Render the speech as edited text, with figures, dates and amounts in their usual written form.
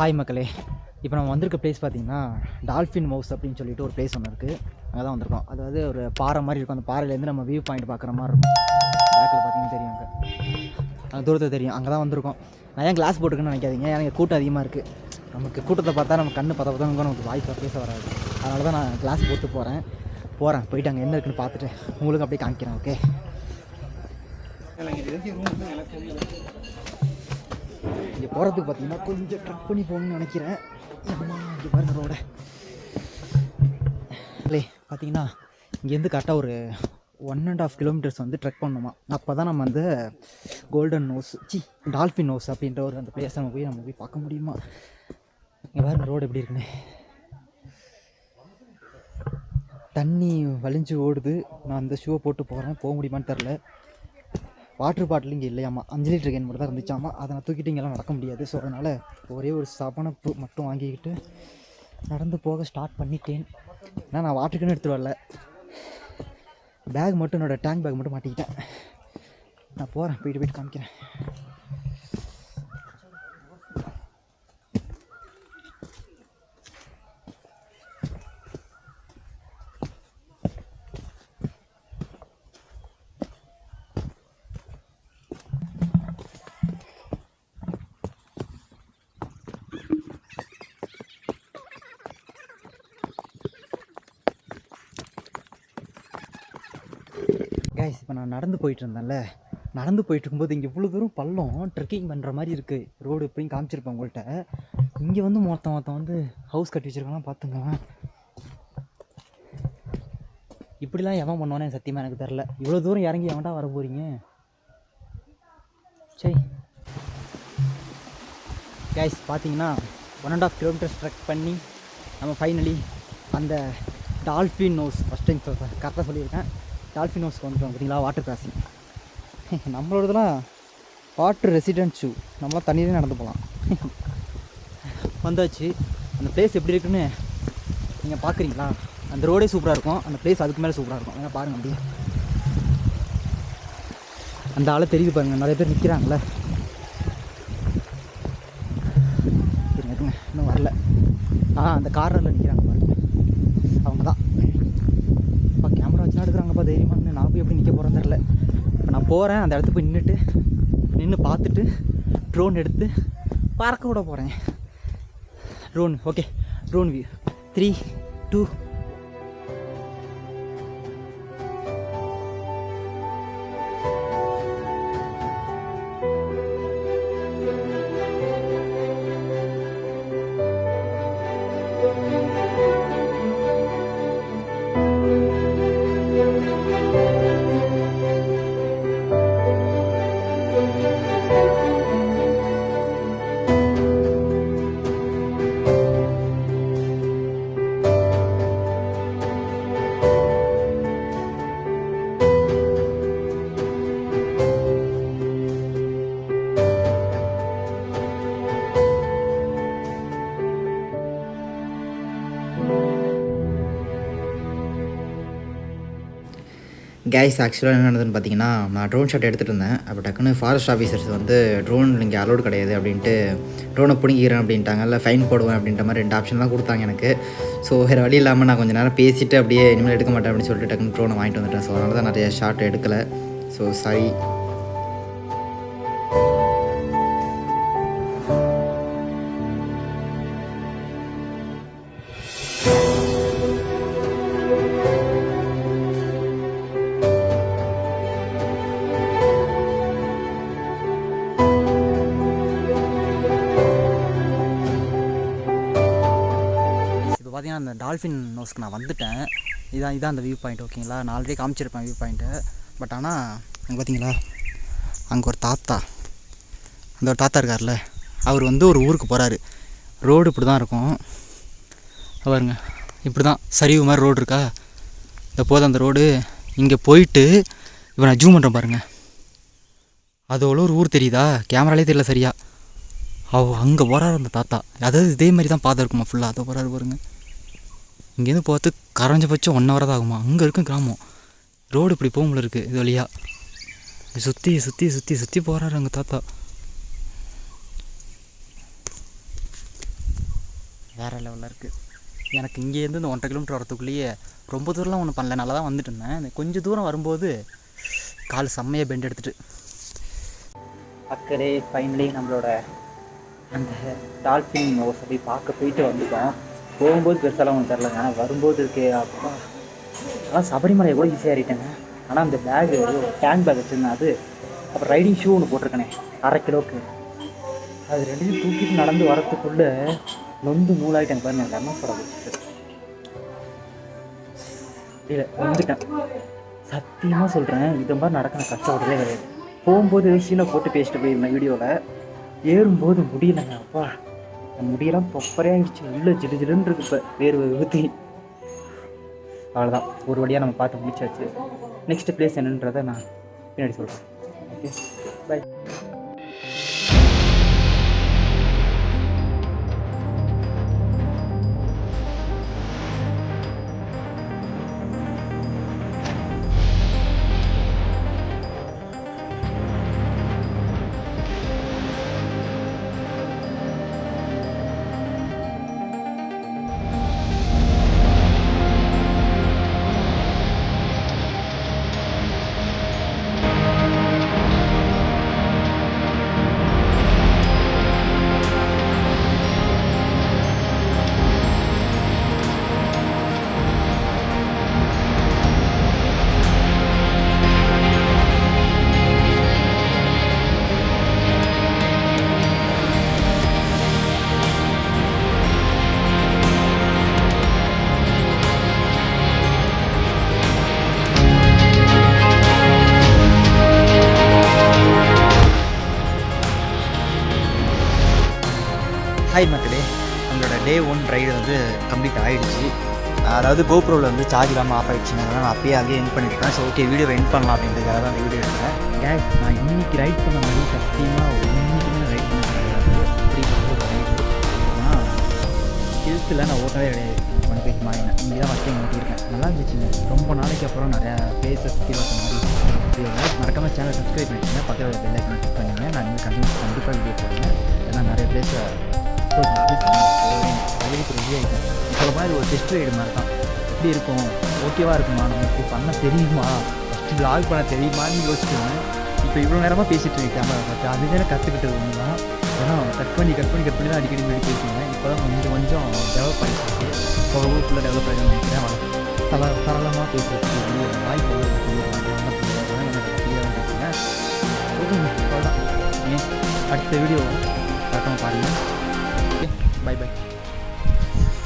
Hi மக்களே, இப்போ நம்ம வந்திருக்க பிளேஸ் பார்த்தீங்கன்னா டால்ஃபின் மவுஸ் அப்படின்னு சொல்லிட்டு ஒரு பிளேஸ் ஒன்று இருக்குது. அங்கே தான் வந்திருக்கோம். அதாவது ஒரு பாறை மாதிரி இருக்கும். அந்த பாறையிலேருந்து நம்ம வியூ பாயிண்ட் பார்க்குற மாதிரி இருக்கும். பேக்கில் பார்த்தீங்கன்னா தெரியும், அங்கே தூரத்தில் தெரியும். அங்கே தான் வந்திருக்கோம். நான் ஏன் கிளாஸ் போட்டுக்குன்னு நினைக்காதீங்க, ஏன்னா இங்கே கூட்டம் அதிகமாக இருக்குது. நமக்கு கூட்டத்தை பார்த்தா நம்ம கண்ணு பார்த்தா நமக்கு வாய்ப்பாக பேச வராது. அதனால தான் நான் கிளாஸ் போட்டு போயிட்டு அங்கே என்ன இருக்குன்னு பார்த்துட்டு உங்களுக்கு அப்படியே காமிக்கிறேன். ஓகே, இங்கே போகிறதுக்கு பார்த்தீங்கன்னா கொஞ்சம் ட்ரக் பண்ணி போகணும்னு நினைக்கிறேன். இங்கே பாருங்க ரோட இல்லை பார்த்தீங்கன்னா இங்கேருந்து கரெக்டாக ஒரு 1.5 கிலோமீட்டர்ஸ் வந்து ட்ரெக் பண்ணணுமா. அப்போ தான் நம்ம வந்து கோல்டன் நோஸ் டால்ஃபின் நோஸ் அப்படின்ற ஒரு அந்த பிளேஸை நம்ம போய் பார்க்க முடியுமா. இங்கே பாருங்க ரோடு எப்படி இருக்குன்னு. தண்ணி வலிஞ்சு ஓடுது. நான் அந்த ஷூவை போட்டு போக முடியுமான்னு தெரில. வாட்டர் பாட்டில் இங்கே இல்லையாம்மா, 5 லிட்டர் கேன் மட்டும் தான் இருந்துச்சாமா. அதை நான் தூக்கிட்டு இங்கெல்லாம் நடக்க முடியாது. ஸோ அதனால் ஒரே ஒரு சபனப்பு மட்டும் வாங்கிக்கிட்டு நடந்து போக ஸ்டார்ட் பண்ணிட்டேன். ஏன்னா நான் வாட்டர் கேன் எடுத்துகிட்டு வரல, பேக் மட்டும் என்னோடய டேங்க் பேக் மட்டும் மாட்டிக்கிட்டேன். நான் போகிறேன், போயிட்டு காமிக்கிறேன். கைஸ், இப்போ நான் நடந்து போயிட்டுருந்தேன்ல, நடந்து போயிட்டுருக்கும்போது இங்கே இவ்வளோ தூரம் பள்ளம் ட்ரெக்கிங் பண்ணுற மாதிரி இருக்குது. ரோடு எப்படியும் காமிச்சிருப்பேன் உங்கள்கிட்ட. இங்கே வந்து மொத்தம் வந்து ஹவுஸ் கட்டி வச்சுருக்கலாம். பார்த்துங்க, இப்படிலாம் எவன் பண்ணுவானே சத்தியமாக எனக்கு தெரில. இவ்வளோ தூரம் இறங்கி எவன்டா வர போகிறீங்க? சரி கைஸ், பார்த்தீங்கன்னா 1.5 கிலோமீட்டர்ஸ் ட்ரெக் பண்ணி நம்ம ஃபைனலி அந்த டால்ஃபின் நோஸ், ஃபஸ்ட் டைம் கரெக்டாக சொல்லியிருக்கேன், டால்ஃபின் நோஸ்க்கு வந்துட்டோம். பார்த்தீங்களா, வாட்டர் கிராசிங். நம்மளோடதுலாம் வாட்டர் ரெசிடென்ட் ஷூ, நம்மளாம் தண்ணியிலே நடந்து போகலாம். வந்தாச்சு. அந்த பிளேஸ் எப்படி இருக்குன்னு நீங்கள் பார்க்குறீங்களா? அந்த ரோடே சூப்பராக இருக்கும், அந்த பிளேஸ் அதுக்கு மேலே சூப்பராக இருக்கும். ஏன்னா பாருங்கள், அப்படியே அந்த ஆளை தெரியுது பாருங்கள், நிறைய பேர் நிற்கிறாங்களே. இன்னும் வரல. அந்த கார்னரில் நிற்கிறாங்க பாருங்கள், அவங்க தான். இப்போ கேமரா வச்சு எடுக்கிறாங்கப்பா தைரியமாக. நான் போய் எப்படி நிற்க போகிறேன்னு தெரில. இப்போ நான் போகிறேன், அந்த இடத்துக்கு போய் நின்று பார்த்துட்டு ட்ரோன் எடுத்து பறக்க விட போகிறேன். Drone, okay, drone view 3, 2. Guys, ஆக்சுவலாக என்ன நடந்ததுன்னு பார்த்தீங்கன்னா, நான் ட்ரோன் ஷாட் எடுத்துகிட்டு இருந்தேன். அப்போ டக்குன்னு ஃபாரஸ்ட் ஆஃபீஸர்ஸ் வந்து ட்ரோன் இங்கே அலோடு கிடையாது அப்படின்ட்டு ட்ரோனை பிடிங்கிறேன் அப்படின்ட்டாங்க. இல்லை ஃபைன் போடுவேன் அப்படின்ற மாதிரி 2 ஆப்ஷன் தான் கொடுத்தாங்க எனக்கு. ஸோ வேறு வழி இல்லாமல் நான் கொஞ்சம் நேரம் பேசிவிட்டு அப்படியே இனிமேல் எடுக்க மாட்டேன் அப்படின்னு சொல்லிட்டு டக்குன்னு ட்ரோனை வாங்கிட்டு வந்துட்டேன். ஸோ அதனால தான் நிறைய ஷாட் எடுக்கலை. So sorry. பார்த்தீங்கன்னா அந்த டால்ஃபின் நோஸ்க்கு நான் வந்துட்டேன். இதான் அந்த வியூ பாயிண்ட். ஓகேங்களா, நான் ஆல்ரெடி காமிச்சிருப்பேன் வியூ பாயிண்ட்டு. பட் ஆனால் அங்கே பார்த்தீங்களா, அங்கே ஒரு தாத்தா, அந்த ஒரு தாத்தா இருக்கார்ல, அவர் வந்து ஒரு ஊருக்கு போகிறாரு. ரோடு இப்படி தான் இருக்கும் பாருங்க, இப்படி தான் சரிவு மாதிரி ரோடு இருக்கா. இந்த போதும் அந்த ரோடு இங்கே போயிட்டு இப்போ நான் ஜூம் பண்ணுறேன் பாருங்கள், அது அவ்வளோ ஒரு ஊர் தெரியுதா? கேமராலே தெரியல சரியா. அங்கே போகிறாரு அந்த தாத்தா. அதாவது இதே மாதிரி தான் பார்த்துருக்குமா ஃபுல்லாக. அதை போகிறாரு பாருங்க. இங்கேருந்து பார்த்து கரைஞ்சபட்சம் 1 hour தான் ஆகுமா. அங்கே இருக்கும் கிராமம். ரோடு இப்படி போகும்போது இருக்குது இது வழியாக. சுற்றி போகிறாரு அங்கே தாத்தா. வேறு லெவலில் இருக்குது. எனக்கு இங்கேருந்து இந்த 1.5 கிலோமீட்டர் வரத்துக்குள்ளேயே ரொம்ப தூரம்லாம் ஒன்றும் பண்ணல, நல்லா தான் வந்துட்டு இருந்தேன். கொஞ்சம் தூரம் வரும்போது கால் செம்மையாக பெண்ட் எடுத்துட்டு அக்கறை ஃபைனலி நம்மளோட அந்த டால்ஃபின் ஹவுஸை போய் பார்க்க போயிட்டு வந்துட்டோம். போகும்போது பெருசாலாம் ஒன்றும் தெரிலங்க, ஆனால் வரும்போது இருக்கே அப்பா. ஆனால் சபரிமலையை கூட ஈஸியாக ஏறிட்டேங்க. ஆனால் அந்த பேகு டேங்க் பேக் வச்சுருந்தேன், அது அப்புறம் ரைடிங் ஷூ ஒன்று போட்டிருக்கேனே 1/2 கிலோவுக்கு, அது ரெண்டையும் தூக்கிட்டு நடந்து வரத்துக்குள்ளே நொந்து நூலாயிட்டேன் பாருங்க. அந்த அம்மா சொல்ல வச்சுட்டு இல்லை வந்துட்டேன். சத்தியமாக சொல்கிறேன், இது மாதிரி நடக்க நான் கஷ்டப்பட்டதே கிடையாது. போகும்போது சீனை போட்டு பேசிட்டு போயிருந்தேன் வீடியோவில், ஏறும்போது முடியலைங்க. அப்பா என் முடியெல்லாம் பொப்பரையாகிடுச்சு, உள்ள ஜிலு ஜிலுன்னு இருக்கு. இப்போ வேர்வை ஊற்றி அவ்வளோதான், ஒரு வழியாக நம்ம பார்த்து முடிச்சாச்சு. நெக்ஸ்ட் பிளேஸ் என்னன்றதை நான் பின்னாடி சொல்கிறேன். Okay, by. ஹாய் மக்களே, நம்மளோட டே 1 ரைடு வந்து கம்ப்ளீட் ஆகிடுச்சு. அதாவது கோப்ரோவில் வந்து சார்ஜ் இல்லாமல் ஆஃப் ஆகிடுச்சுங்க, அதனால் நான் அப்பயே அங்கேயே எண்ட் பண்ணியிருக்கேன். ஸோ ஓகே, வீடியோவை எண்ட் பண்ணலாம் அப்படின்றதுக்காக தான் அந்த வீடியோ எடுத்தேன். கேஸ் நான் இன்றைக்கி ரைட் பண்ண மாதிரி சத்தியமாக இன்றைக்குமே ரைட் பண்ண கிடையாது. அப்படி ஒரு ரைடு ஆனால் ஹில்ஸில் நான் ஓட்டவே கிடையாது. ஒன் பேஜ் மாறினேன், இங்கே தான் ஃபஸ்ட் டைம் ஓட்டியிருக்கேன். நல்லா இருந்துச்சுங்க. ரொம்ப நாளைக்கு அப்புறம் நிறையா பிளேஸஸ் சுற்றி பார்த்த மாதிரி வீடியோவில். மறக்காமல் சேனல் சப்ஸ்கிரைப் பண்ணிட்டுங்க, பக்கத்தில் பெல் ஐக்கான் கிளிக் பண்ணுங்க. நான் இன்னும் கண்டிப்பாக வீடியோ போடுவேன். ஏன்னா நிறைய பிளேஸை அதுக்கு ரெடி ஆகிட்டேன். சொல்ல மாதிரி ஒரு டெஸ்ட் ரைடு மாதிரி தான். எப்படி இருக்கும், ஓகேவாக இருக்குமா, நம்ம இப்படி பண்ண தெரியுமா, ஃபஸ்ட்டு வ்ளாக் பண்ண தெரியுமான்னு யோசிச்சுவேன். இப்போ இவ்வளோ நேரமாக பேசிகிட்டு இருக்கேன் கேமரா பார்த்து, அதுவே கற்றுக்கிட்டது ஒன்று தான். ஏன்னா கட் பண்ணி தான் அடிக்கடி முன்னாடி பேசுவேன். இப்போ தான் கொஞ்சம் டெவலப் ஆகிடுச்சு. போகவே ஃபுல்லாக டெவலப் ஆகிடும் நினைக்கிறேன். சரளமாக பேசுகிறதுக்கு வாய்ப்பு ஓகே. அடுத்த வீடியோ பார்க்காம பாருங்கள். Okay, by.